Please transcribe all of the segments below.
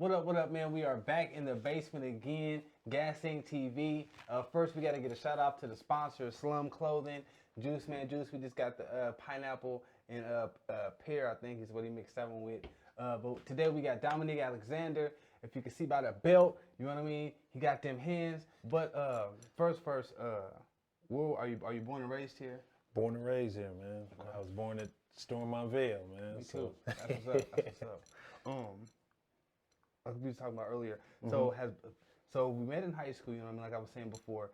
What up, man? We are back in the basement again. Gassing TV. First, we got to get a shout out to the sponsor, Slum Clothing. Juice, man, Juice. We just got the pineapple and pear, I think is what he mixed that one with. But today we got Dominique Alexander. If you can see by the belt, you know what I mean? He got them hands. But first, Will, are you born and raised here? Born and raised here, man. Okay. I was born at Stormont Vale, man. Me too. That's what's up. That's what's up. Like we was talking about earlier. So we met in high school, you know what I mean? Like I was saying before,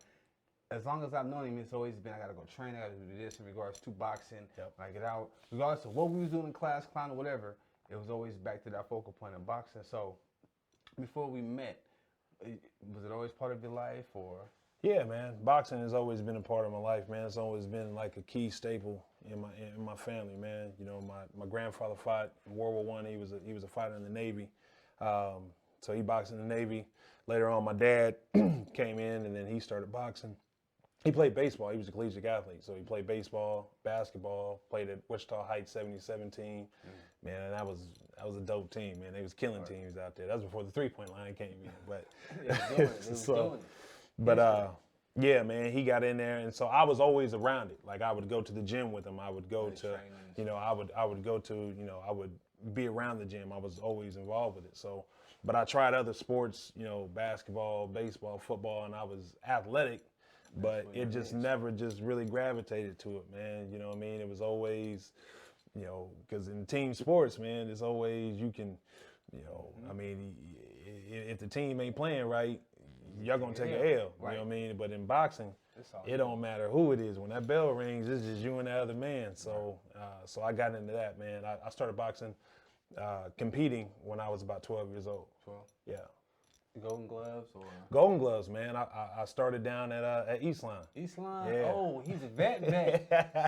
as long as I've known him, it's always been I gotta go train, I gotta do this in regards to boxing. Yep. When I get out, regardless of what we was doing in class, clown or whatever, it was always back to that focal point of boxing. So before we met, was it always part of your life or? Yeah, man. Boxing has always been a part of my life, man. It's always been like a key staple in my family, man. You know, my grandfather fought in World War I. He was a fighter in the Navy. So he boxed in the Navy. Later on, my dad came in, and then he started boxing. He played baseball. He was a collegiate athlete. So he played baseball, basketball, played at Wichita Heights 77 team. Man, that was a dope team, man. They was killing teams out there. That was before the three-point line came in. But yeah, man, he got in there, and so I was always around it. Like I would go to the gym with him. I would go to, you know, I would go to, you know, I would be around the gym. I was always involved with it. So, but I tried other sports, you know, basketball, baseball, football, and I was athletic, but it just never just really gravitated to it, man. You know what I mean? It was always, you know, because in team sports, man, it's always you can, you know, I mean, if the team ain't playing right, y'all gonna take a L. Right. You know what I mean? But in boxing, it don't matter who it is. When that bell rings, it's just you and the other man. So, so I got into that, man. I started boxing, competing when I was about 12 years old. 12? Yeah. Golden Gloves or? Golden Gloves, man. I started down at Eastline. Eastline? Yeah. Oh, he's a vet.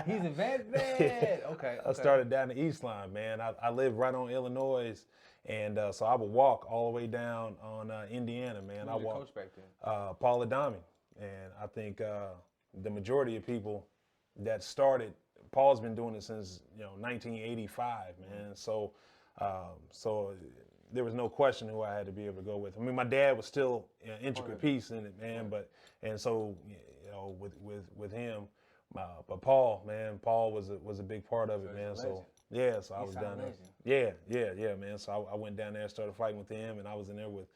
He's a vet. Okay. I started down at Eastline, man. I live right on Illinois, and so I would walk all the way down on Indiana, man. Who was your coach back then? Paul Adami. And I think the majority of people that started, Paul's been doing it since 1985, man. So there was no question who I had to be able to go with. I mean, my dad was still an intricate piece in it, man. And so with him, but Paul, man, Paul was a big part of it, man. So yeah, so I was down there. Yeah, man. So I went down there and started fighting with him, and I was in there with.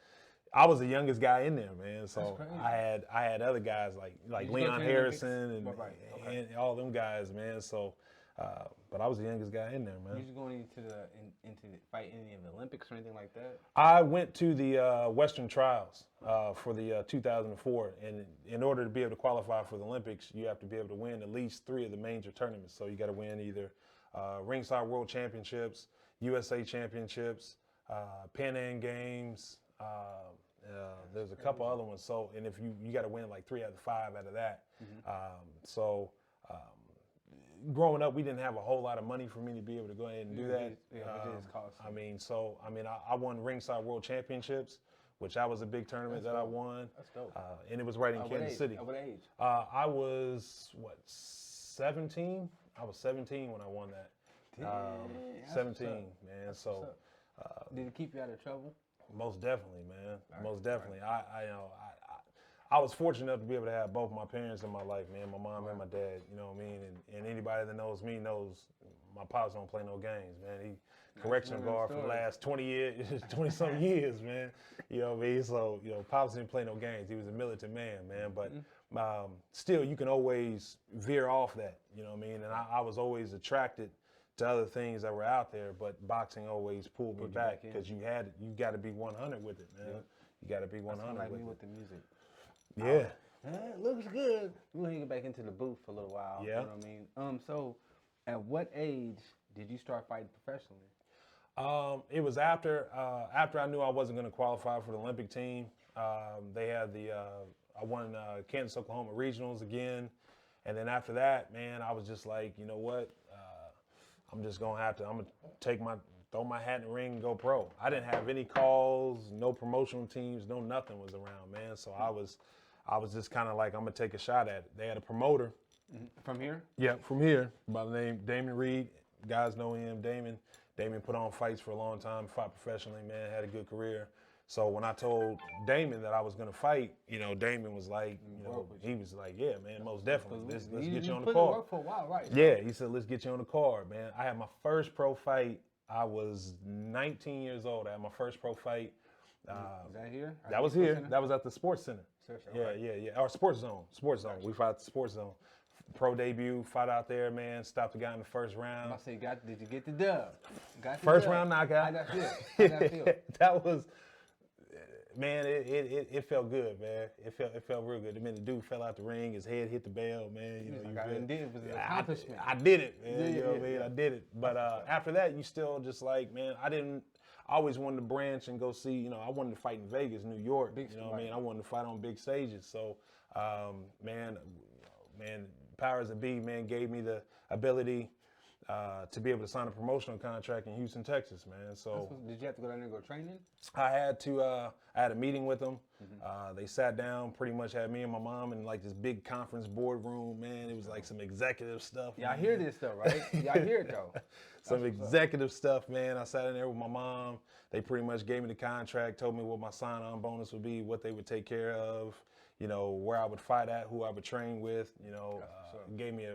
I was the youngest guy in there, man. So I had other guys like Leon Harrison and all them guys, man. So, but I was the youngest guy in there, man. You just going into fight any of the Olympics or anything like that? I went to the Western Trials for the 2004, and in order to be able to qualify for the Olympics, you have to be able to win at least 3 of the major tournaments. So you got to win either Ringside World Championships, USA Championships, Pan Am Games. There's a couple other ones. So, and if you got to win like 3 out of 5 out of that. Growing up, we didn't have a whole lot of money for me to be able to go ahead and do that. I won Ringside World Championships, which I was a big tournament that I won. That's dope. And it was right in Kansas City. At what age? I was 17? I was 17 when I won that. 17, man. So, did it keep you out of trouble? Most definitely, man. Most definitely. I was fortunate enough to be able to have both my parents in my life, man. My mom and my dad. You know what I mean? And anybody that knows me knows my pops don't play no games, man. He correctional guard for the last 20 years, 20-some years, man. You know what I mean? So, pops didn't play no games. He was a militant man, man. But still, you can always veer off that. You know what I mean? And I was always attracted to other things that were out there, but boxing always pulled me back because you got to be 100 with it, man. Yeah. You got to be 100 like with me it. with the music. Yeah. It looks good. We're going to get back into the booth for a little while. Yeah. You know what I mean? So at what age did you start fighting professionally? It was after I knew I wasn't going to qualify for the Olympic team. They had I won Kansas, Oklahoma regionals again. And then after that, man, I was just like, you know what? I'm just going to I'm going to throw my hat in the ring and go pro. I didn't have any calls, no promotional teams, no nothing was around, man. So I was just kind of like, I'm going to take a shot at it. They had a promoter. From here? Yeah, from here, by the name Damon Reed. Guys know him, Damon. Damon put on fights for a long time, fought professionally, man, had a good career. So when I told Damon that I was gonna fight, Damon was like, he was like, yeah, man, most definitely. Let's get you on the card. Work for a while, right? Yeah, he said, let's get you on the card, man. I had my first pro fight. I was 19 years old. I had my first pro fight. Is that here? That was here. That was at the Sports Center. Okay. Yeah. Or Sports Zone. Sports Zone. We fought at the Sports Zone. Pro debut, fight out there, man. Stopped the guy in the first round. I say, did you get the dub? First round knockout. How'd that feel? That was, man. It felt good, man. It felt real good. I mean, the dude fell out the ring. His head hit the bell, man. It was an accomplishment. I did it, man. You know what I mean? I did it. But after that, you still just like, man. I always wanted to branch and go see. I wanted to fight in Vegas, New York. What I mean? I wanted to fight on big stages. So, man, powers that be, man, gave me the ability to be able to sign a promotional contract in Houston, Texas, man. So did you have to go down there and go training? I had to. I had a meeting with them. They sat down, pretty much had me and my mom in like this big conference boardroom, man. It was like some executive stuff. Yeah, I hear this stuff, right? Yeah, I hear it though. Some executive stuff, man. I sat in there with my mom. They pretty much gave me the contract, told me what my sign-on bonus would be, what they would take care of, where I would fight at, who I would train with, gave me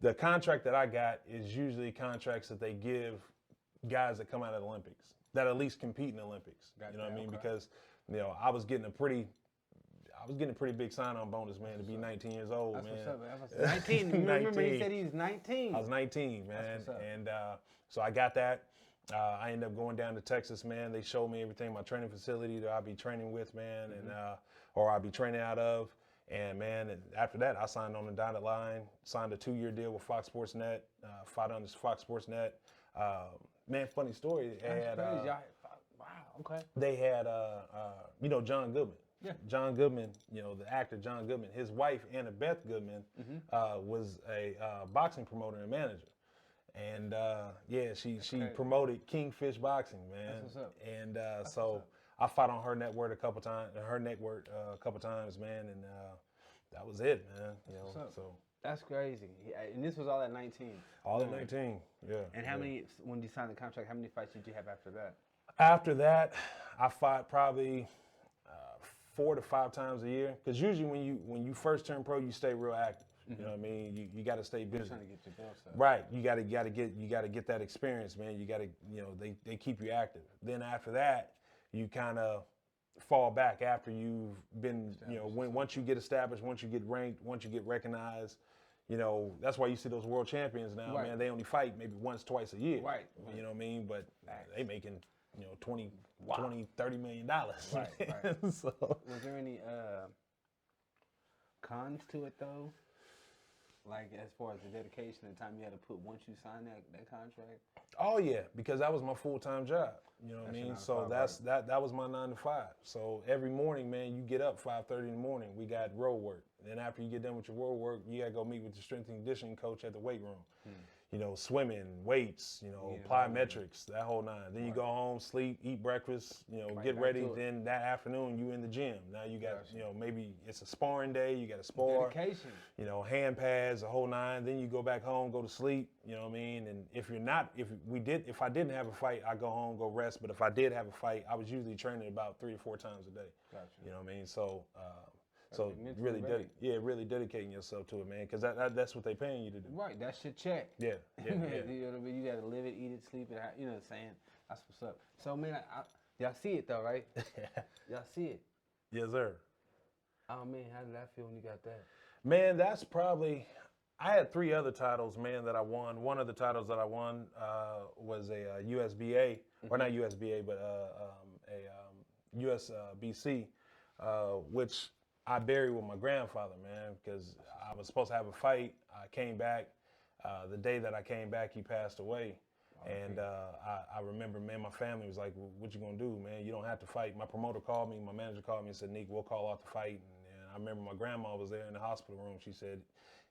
the contract that I got is usually contracts that they give guys that come out of the Olympics, that at least compete in the Olympics. You know what I mean? Because, I was getting a pretty big sign-on bonus, man, to be 19 years old, man. What's up, 19. Remember he said he was 19. I was 19, man. And so I got that. I ended up going down to Texas, man. They showed me everything, my training facility that I'll be training with, man, and or I'll be training out of. And, man, and after that, I signed on the dotted line, signed a 2-year deal with Fox Sports Net, fought on this Fox Sports Net. Man, funny story. Wow, okay. They had, John Goodman. Yeah. John Goodman, the actor John Goodman, his wife, Annabeth Goodman, was a boxing promoter and manager. And, she promoted Kingfish Boxing, man. That's what's up. And so I fought on her network a couple times, man, and that was it, man. So that's crazy. And this was all at 19. All at 19, yeah. And how many, when you signed the contract, how many fights did you have after that? After that, I fought probably 4 to 5 times a year. Because usually when you first turn pro, you stay real active. You know what I mean? You got to stay busy. You're trying to get your belts up. Right. You got to get that experience, man. You got to, they keep you active. Then after that, you kind of fall back after you've been, once you get established, once you get ranked, once you get recognized. That's why you see those world champions now, man. They only fight maybe once, twice a year. Right. You know what I mean? But they making, $20, $30 million. Right. So, was there any cons to it though? Like as far as the dedication and time you had to put once you signed that contract? Oh yeah, because that was my full-time job. You know what I mean? So that was my 9 to 5. So every morning, man, you get up 5:30 in the morning. We got road work. Then after you get done with your road work, you gotta go meet with the strength and conditioning coach at the weight room. Swimming, weights, plyometrics, that whole 9. Then you go home, sleep, eat breakfast, get ready. Then that afternoon, you in the gym. Now you got, maybe it's a sparring day. You got to spar. Dedication. Hand pads, the whole 9. Then you go back home, go to sleep. You know what I mean? And if I didn't have a fight, I go home, go rest. But if I did have a fight, I was usually training about 3 to 4 times a day. Gotcha. You know what I mean? So really dedicating yourself to it, man, because that's what they're paying you to do. Right, that's your check. Yeah. You know what I mean? You got to live it, eat it, sleep it. You know what I'm saying? That's what's up. So, man, y'all see it though, right? Y'all see it. Yes, sir. Oh man, how did that feel when you got that? Man, that's probably. I had 3 other titles, man, that I won. One of the titles that I won was a USBA, or not USBA, but a USBC, which I buried with my grandfather, man, because I was supposed to have a fight. I came back. The day that I came back, he passed away. Okay. And I remember, man, my family was like, what you going to do, man? You don't have to fight. My promoter called me. My manager called me and said, Nick, we'll call off the fight. And I remember my grandma was there in the hospital room. She said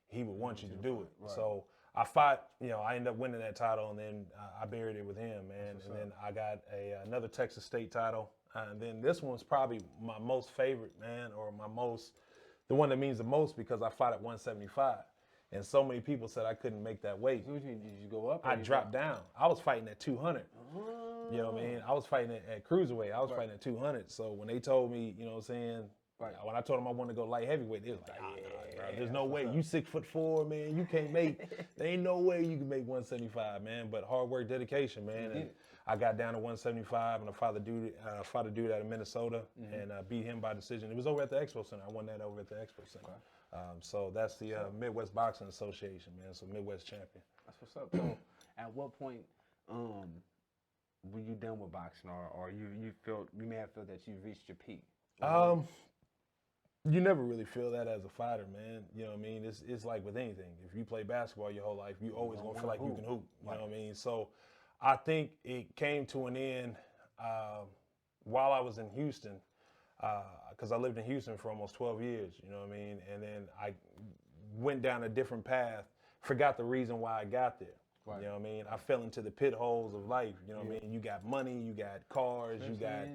he would want you to do it. Right. So I fought. I ended up winning that title, and then I buried it with him, man. And then I got another Texas State title. And then this one's probably my most favorite, man, or the one that means the most because I fought at 175. And so many people said I couldn't make that weight. So did you go up? I dropped down. I was fighting at 200. You know what I mean? I was fighting at cruiserweight. I was fighting at 200. So when they told me, you know what I'm saying, when I told them I wanted to go light heavyweight, they was like, nah, bro. There's no way. You 6'4", man. You can't make. There ain't no way you can make 175, man. But hard work, dedication, man. And I got down to 175, and I fought a dude out of Minnesota, and beat him by decision. It was over at the Expo Center. I won that over at the Expo Center. So that's the Midwest Boxing Association, man. So Midwest champion. That's what's up. So at what point were you done with boxing, or you may have felt that you reached your peak? You never really feel that as a fighter, man. You know what I mean? It's like with anything. If you play basketball your whole life, you always gonna feel like you can hoop. You know what I mean? So I think it came to an end while I was in Houston, because I lived in Houston for almost 12 years. You know what I mean? And then I went down a different path, forgot the reason why I got there. Right. You know what I mean? I fell into the pit holes of life. You know what I mean? You got money, you got cars, you got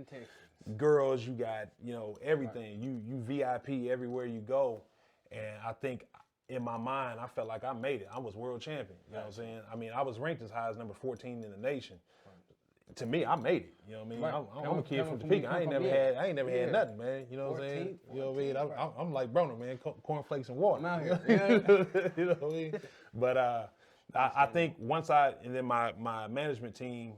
girls, you got, you know, everything. Right. You VIP everywhere you go. And I think in my mind, I felt like I made it. I was world champion. You know what I'm saying? I mean, I was ranked as high as number 14 in the nation. Right. To me, I made it. You know what I mean? Right. I'm a kid from Topeka. I ain't never had nothing, man. You know what I'm saying? You know what I mean? I'm like Broner, man. Cornflakes and water. I'm out here. You know what I mean? But I think once and then my management team,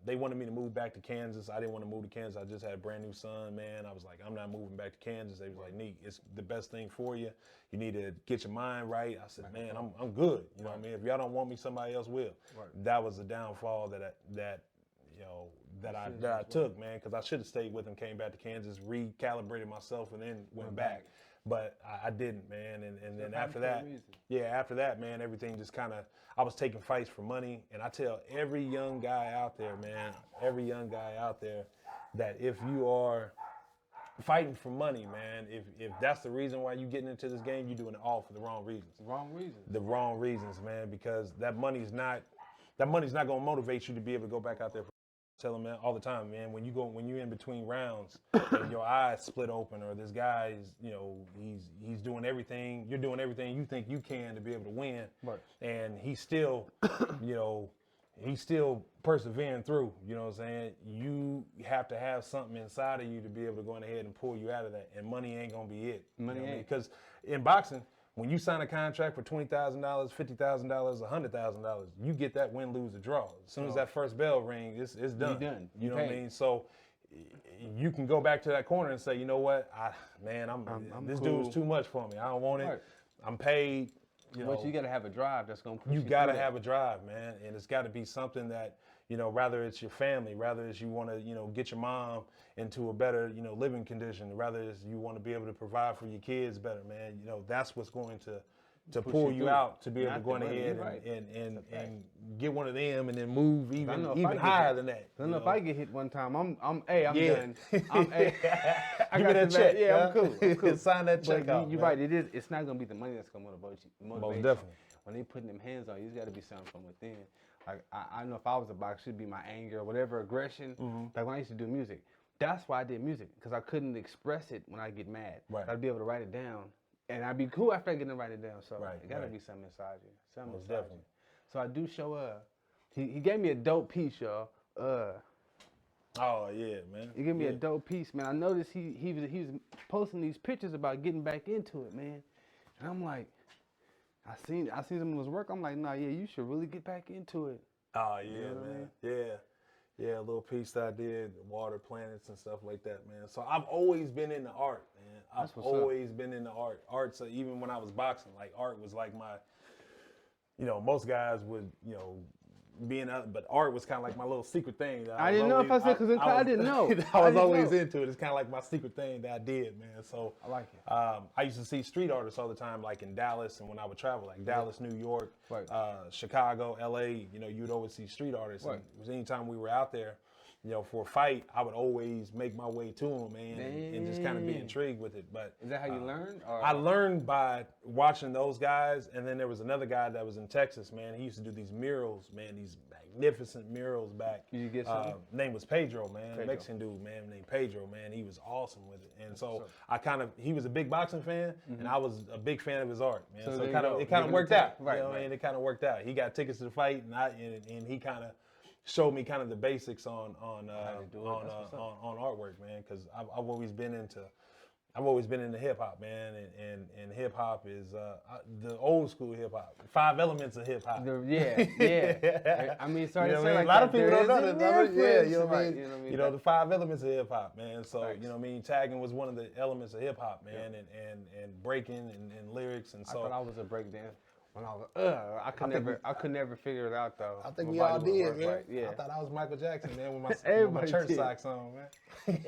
they wanted me to move back to Kansas. I didn't want to move to Kansas. I just had a brand new son, man. I was like, I'm not moving back to Kansas. They was like, Neek, it's the best thing for you. You need to get your mind right. I said, man, I'm good. You know what I mean? If y'all don't want me, somebody else will. Right. That was the downfall that I took, man, because I should have stayed with him, came back to Kansas, recalibrated myself, and then went back. But I didn't, man. And then after that, man, everything just kind of, I was taking fights for money. And I tell every young guy out there, man, that if you are fighting for money, man, if that's the reason why you're getting into this game, you're doing it all for the wrong reasons. The wrong reasons, man, because that money's not going to motivate you to be able to go back out there. Tell them, man, all the time, man, when you're in between rounds and your eyes split open, or this guy's, you know, he's doing everything, you're doing everything you think you can to be able to win. Right. And he's still, you know, he's still persevering through, you know what I'm saying? You have to have something inside of you to be able to go ahead and pull you out of that. And money ain't going to be it. Money ain't. Because in boxing, when you sign a contract for $20,000, $50,000, $100,000, you get that win, lose, or draw. As soon as that first bell rings, it's done. You're done. You know what I mean? So you can go back to that corner and say, you know what, this cool. Dude's too much for me. I don't want it. Right. I'm paid. But you got to have a drive that's going to push you. You got to have a drive, man, and it's got to be something that, you know, rather it's your family, rather it's you want to, you know, get your mom into a better, you know, living condition, rather it's you want to be able to provide for your kids better, man. You know, that's what's going to pull you out to be able to go ahead and get one of them and then move even higher than that. I know if I get hit one time, I'm done. Give me that check. Yeah, I'm cool. Sign that check out. You're right. It's not gonna be the money that's gonna motivate you. Most definitely. When they putting them hands on you, it's got to be something from within. Like I know if I was a boxer, it'd be my anger or whatever aggression. Mm-hmm. Like when I used to do music, that's why I did music, because I couldn't express it when I get mad. Right. I'd be able to write it down, and I'd be cool after I get to write it down. So it got to be something inside you. Something inside definitely. You. So I do show up. He gave me a dope piece, y'all. Oh yeah, man. He gave me a dope piece, man. I noticed he was posting these pictures about getting back into it, man. And I'm like, I seen some of his work. I'm like, nah, yeah, you should really get back into it. Oh yeah, you know man. I mean? Yeah, a little piece that I did, water, planets and stuff like that, man. So I've always been into art, man. I've always been into art. Art, so even when I was boxing, like art was like my, you know, most guys would, you know, but art was kind of like my little secret thing. I didn't know if I said, because I didn't know. I was always into it. It's kind of like my secret thing that I did, man. So I like it. I used to see street artists all the time, like in Dallas, and when I would travel, like Dallas, New York, Chicago, LA, you know, you'd always see street artists. Right. And anytime we were out there, for a fight, I would always make my way to him, man, and just kind of be intrigued with it. But is that how you learned? Or? I learned by watching those guys, and then there was another guy that was in Texas, man. He used to do these murals, man, these magnificent murals back. Did you get some? Name was Pedro, man. Mexican dude, man, named Pedro, man. He was awesome with it. And so he was a big boxing fan, and I was a big fan of his art, man. So it kind of worked out. Right, you know what I mean? It kind of worked out. He got tickets to the fight, and he kind of showed me kind of the basics on artwork, man. Because I've always been into hip hop, man, and hip hop is the old school hip hop. 5 elements of hip hop. Yeah. I mean, sorry to say, like a lot of people don't know that. Yeah, you know what I mean. You know what I mean? You know, the 5 elements of hip hop, man. So you know what I mean. Tagging was one of the elements of hip hop, man, and breaking and lyrics, and so. I thought I was a breakdancer. When I was, I could never figure it out though. I think we all did, man. Right. Yeah. I thought I was Michael Jackson, man, with my church socks on, man.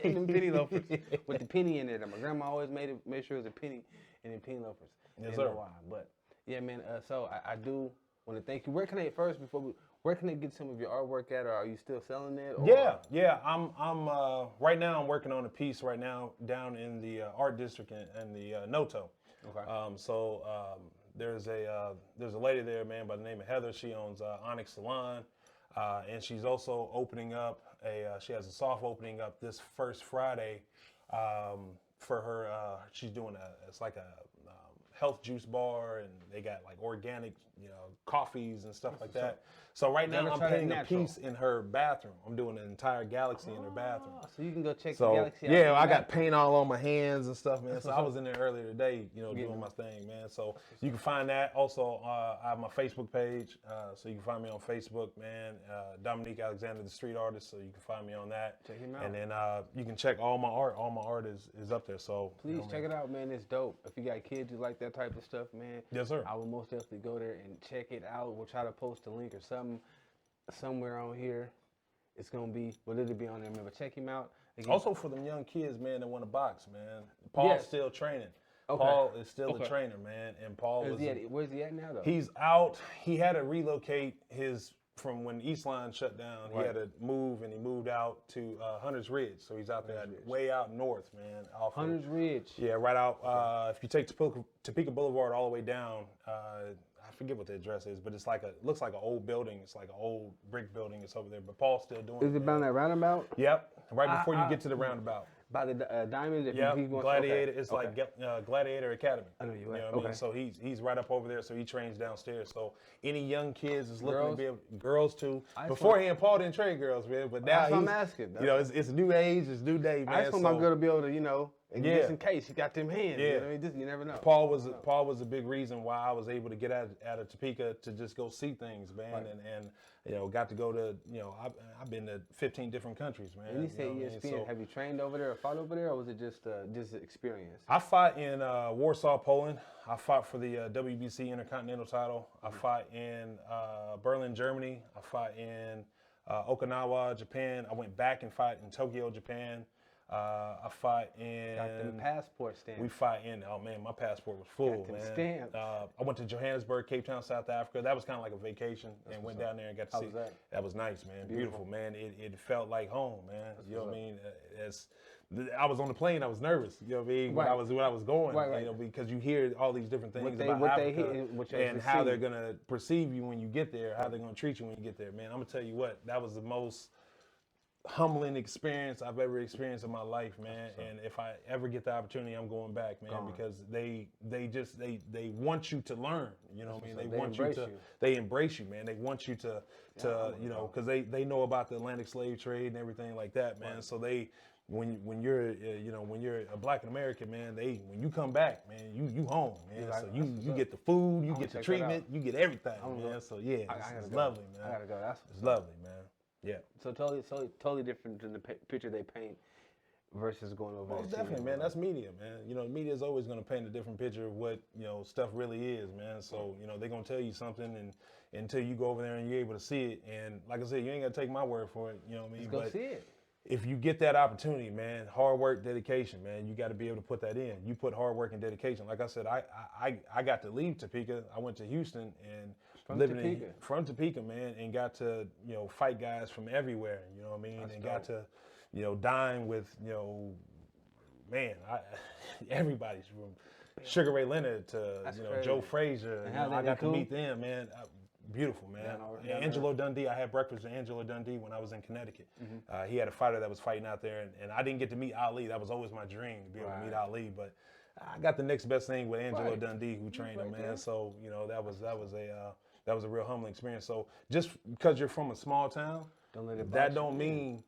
And them penny loafers with the penny in it. My grandma always made sure it was a penny and then penny loafers. Yes, sir. Why, but yeah, man. So I do want to thank you. Where can they get some of your artwork at, or are you still selling it? Or? Yeah. I'm right now. I'm working on a piece right now down in the art district in the Noto. Okay. There's a lady there, man, by the name of Heather. She owns Onyx Salon, and she's also opening up she has a soft opening up this first Friday for her. She's doing it's like a health juice bar, and they got like organic, coffees and stuff like that. So right now I'm painting a piece in her bathroom. I'm doing an entire galaxy in her bathroom. So you can go check the galaxy out. Yeah, I got paint all on my hands and stuff, man. So I was in there earlier today, doing my thing, man. So you can find that. Also, I have my Facebook page, so you can find me on Facebook, man. Dominique Alexander, the street artist, so you can find me on that. Check him out. And then you can check all my art. All my art is up there. So please check it out, man. It's dope. If you got kids who like that type of stuff, man. Yes, sir. I will most definitely go there and check it out. We'll try to post a link or something somewhere on here. It's gonna be, it'll be on there, man. But check him out. Again. Also for them young kids, man, that want to box, man. Paul's still training. Okay. Paul is still a trainer, man. And Paul where's he at now, though? He's out. He had to relocate from when Eastline shut down. Right. He had to move, and he moved out to Hunter's Ridge. So he's out there way out north, man. Hunter's Ridge. Yeah, right out. If you take Topeka Boulevard all the way down, I forget what the address is, but it's looks like an old building. It's like an old brick building. It's over there, but Paul's still doing it. Is it by that roundabout? Yep, right before you get to the roundabout. By the Diamond? Yeah, Gladiator. Okay. It's like Gladiator Academy. I know you know what I mean? So he's right up over there, so he trains downstairs. So any young kids is looking to be able, girls too. Beforehand, Paul didn't train girls, man, but now I'm asking. It's new age, it's new day, man. I just want my girl to be able to, just in case she got them hands. Yeah. You never know. Paul was a big reason why I was able to get out of Topeka to just go see things, man, right. and got to go to, I've been to 15 different countries, man. And you say ESPN, so, have you trained over there or fought over there, or was it just experience? I fought in Warsaw, Poland. I fought for the WBC Intercontinental title. I fought in Berlin, Germany. I fought in Okinawa, Japan. I went back and fought in Tokyo, Japan. I fought in. Got them passport stamps. We fought in. Oh man, my passport was full, man. Stamps. I went to Johannesburg, Cape Town, South Africa. That was kind of like a vacation, and went down there and got to see. That? That was nice, man. Beautiful, man. It felt like home, man. You know what I mean? I was on the plane. I was nervous. You know what I mean? Right. When I was going, right. Because you hear all these different things about Africa and how they're gonna perceive you when you get there, how they're gonna treat you when you get there, man. I'm gonna tell you what. That was the most humbling experience I've ever experienced in my life, man. And if I ever get the opportunity, I'm going back, man, because they want you to learn. You know what I mean? They embrace you, man. They want you to because they know about the Atlantic slave trade and everything like that, man. Right. So when you're a Black American, man, when you come back, man, you home, man. So you get the food, you get the treatment, you get everything, man. So yeah, it's lovely, man. I gotta go. It's lovely, man. Yeah. So totally different than the picture they paint versus going over. Most definitely, man. That's media, man. Media is always going to paint a different picture of what stuff really is, man. So they're going to tell you something, and until you go over there and you're able to see it, and like I said, you ain't got to take my word for it. You know what I mean? Just go see it. if you get that opportunity, man, hard work, dedication, man, you got to be able to put that in. You put hard work and dedication. Like I said, I got to leave Topeka. I went to Houston and from Topeka, man, and got to, fight guys from everywhere, you know what I mean? That's and dope. got to, dine with, man, everybody's from Sugar Ray Leonard to, Joe Frazier. I got to meet them, man. Beautiful, man. Angelo Dundee, I had breakfast with Angelo Dundee when I was in Connecticut. He had a fighter that was fighting out there, and I didn't get to meet Ali. That was always my dream, to be able to meet Ali. But I got the next best thing with Angelo Dundee, who trained him, man. There. So, that was a real humbling experience. So just because you're from a small town, that don't mean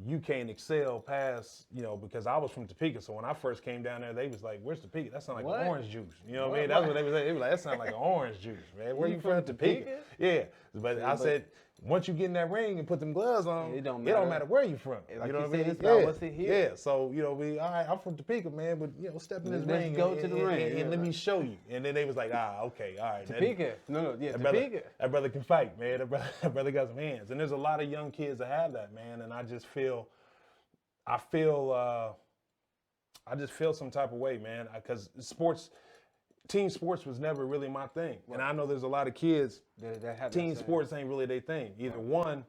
you can't excel past, because I was from Topeka. So when I first came down there, they was like, "Where's Topeka? That sounds like an orange juice." You know what I mean? That's what they was saying. They was like, "That sounds like an orange juice, man. Where you from, Topeka?" Yeah. But I said, once you get in that ring and put them gloves on, it don't matter where you from. Like you know what I mean? It's about what's in here. Yeah. So, all right, I'm from Topeka, man, but step in this ring. Go to the ring. And let me show you. And then they was like, okay, all right. Topeka. Topeka. That brother can fight, man. That brother got some hands. And there's a lot of young kids that have that, man. And I just feel some type of way, man, because team sports was never really my thing. Right. And I know there's a lot of kids, team sports ain't really their thing. Either one,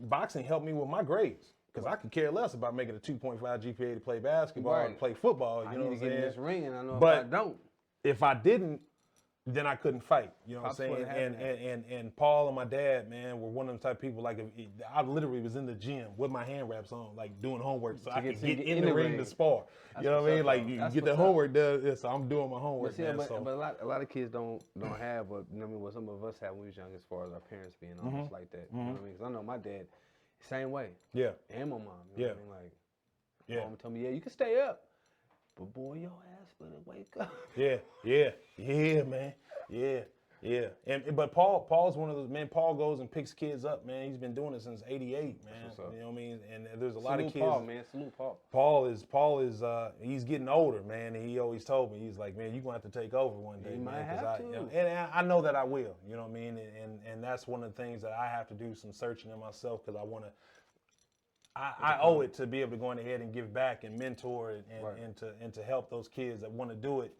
boxing helped me with my grades, because I could care less about making a 2.5 GPA to play basketball or to play football. You know what I'm saying? I need to get in this ring, and I know but if I don't. If I didn't, then I couldn't fight. You know what I'm saying? And Paul and my dad, man, were one of them type of people. Like, I literally was in the gym with my hand wraps on, like doing homework, so I could get in the ring to spar. You know what I mean? Like, you get the homework done, so I'm doing my homework. But a lot of kids don't have what what some of us had when we was young, as far as our parents being almost like that. You know what I mean? Because I know my dad, same way. Yeah. And my mom. You know what I mean? Like, mom told me, you can stay up. But boy, your ass better wake up. Yeah, man. Yeah. But Paul's one of those, man. Paul goes and picks kids up, man. He's been doing it since '88, man. You know what I mean? And there's a lot of kids. Salute Paul. Paul is he's getting older, man. And he always told me, he's like, man, you're gonna have to take over one day, man. Might have to. And I know that I will. You know what I mean? And that's one of the things that I have to do some searching in myself, because I want to. I owe it to be able to go on ahead and give back and mentor and to help those kids that want to do it,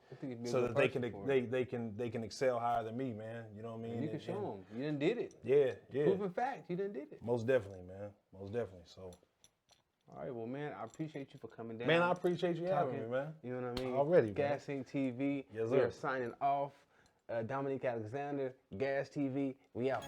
so that they can excel higher than me, man. You know what I mean? And you can show them you done did it. Yeah. Proven fact, you done did it. Most definitely, man. Most definitely. So. All right, well, man, I appreciate you for coming down. Man, I appreciate you having me, man. You know what I mean? Already, Gas Inc. TV. Yes, sir. We are signing off. Dominique Alexander, Gas TV. We out.